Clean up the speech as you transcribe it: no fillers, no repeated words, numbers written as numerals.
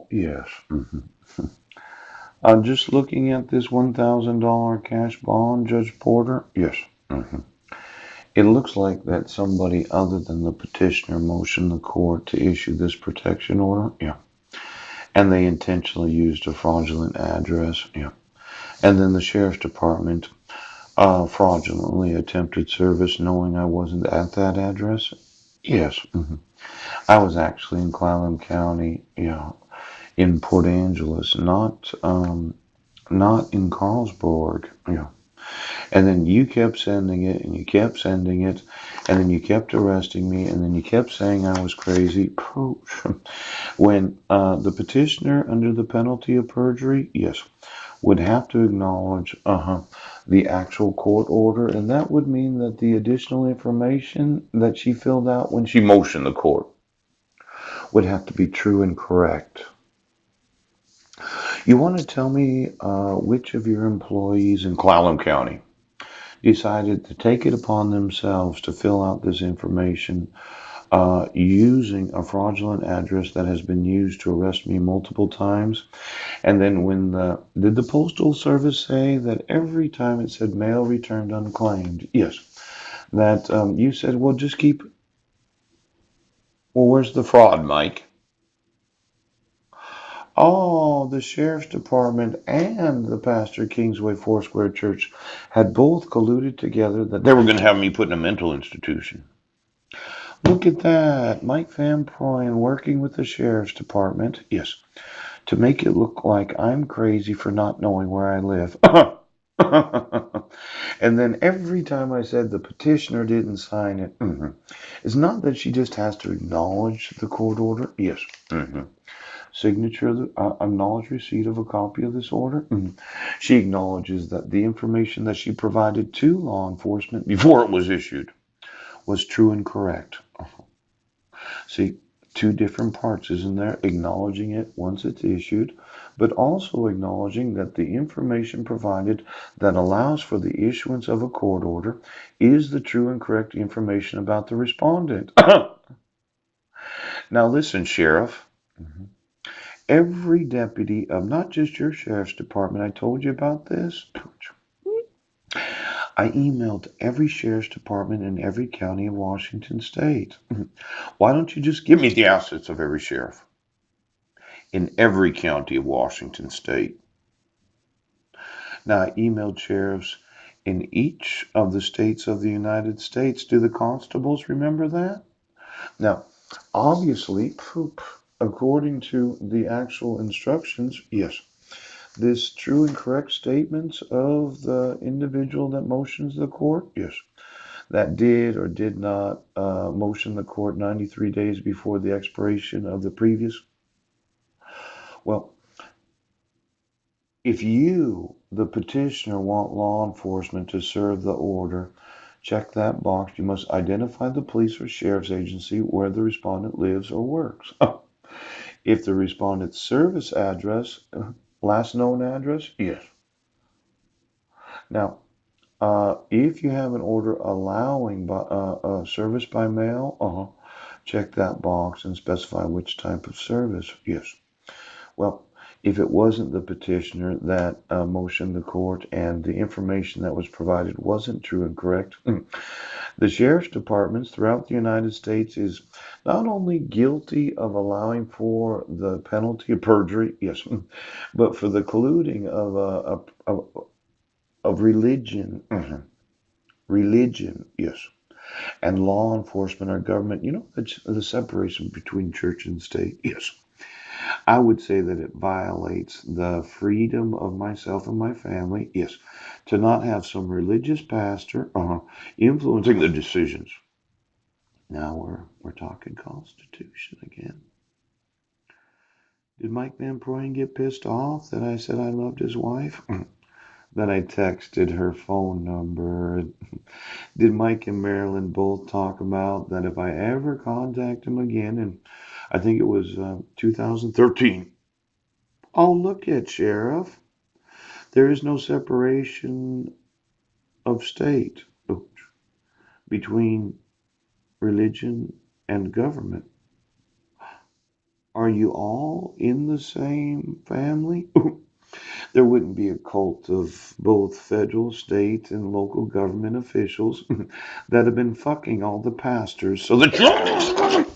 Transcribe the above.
Oh, yes. I'm just looking at this $1,000 cash bond, Judge Porter. Yes. hmm It looks like that somebody other than the petitioner motioned the court to issue this protection order. Yeah. And they intentionally used a fraudulent address. Yeah. And then the sheriff's department fraudulently attempted service knowing I wasn't at that address. Yes. I was actually in Clallam County, yeah, in Port Angeles, not in Carlsbad. Yeah. And then you kept sending it and you kept sending it and then you kept arresting me and then you kept saying I was crazy. When the petitioner, under the penalty of perjury, yes, would have to acknowledge the actual court order, and that would mean that the additional information that she filled out when she motioned the court would have to be true and correct. You want to tell me which of your employees in Clallam County decided to take it upon themselves to fill out this information using a fraudulent address that has been used to arrest me multiple times? And then did the Postal Service say that every time it said mail returned unclaimed? Yes. That you said, well, just keep, well, where's the fraud, Mike? Oh, the sheriff's department and the pastor Kingsway Foursquare Church had both colluded together that they were going to have me put in a mental institution. Look at that. Mike Van Proyen working with the sheriff's department. Yes. To make it look like I'm crazy for not knowing where I live. And then every time I said the petitioner didn't sign it, it's not that she just has to acknowledge the court order. Yes. Signature, acknowledge receipt of a copy of this order. She acknowledges that the information that she provided to law enforcement before it was issued was true and correct. See, two different parts, isn't there? Acknowledging it once it's issued, but also acknowledging that the information provided that allows for the issuance of a court order is the true and correct information about the respondent. Now, listen, Sheriff. Every deputy of not just your sheriff's department, I told you about this. I emailed every sheriff's department in every county of Washington state. Why don't you just give me the assets of every sheriff in every county of Washington state? Now, I emailed sheriffs in each of the states of the United States. Do the constables remember that? Now, obviously, according to the actual instructions, yes, this true and correct statements of the individual that motions the court, yes, that did or did not motion the court 93 days before the expiration of the previous. Well, if you, the petitioner, want law enforcement to serve the order, check that box. You must identify the police or sheriff's agency where the respondent lives or works. If the respondent's service address, last known address, yes. Now, if you have an order allowing service by mail, check that box and specify which type of service. Yes. Well, if it wasn't the petitioner that motioned the court and the information that was provided wasn't true and correct, the sheriff's departments throughout the United States is not only guilty of allowing for the penalty of perjury, yes, but for the colluding of religion, religion, yes, and law enforcement or government. You know, the separation between church and state, yes. I would say that it violates the freedom of myself and my family, yes, to not have some religious pastor influencing the decisions. Now we're talking Constitution again. Did Mike Van Proyen get pissed off that I said I loved his wife? That I texted her phone number? Did Mike and Marilyn both talk about that if I ever contact him again, and I think it was 2013. Oh, look at Sheriff. There is no separation of state between religion and government. Are you all in the same family? There wouldn't be a cult of both federal, state, and local government officials that have been fucking all the pastors so the church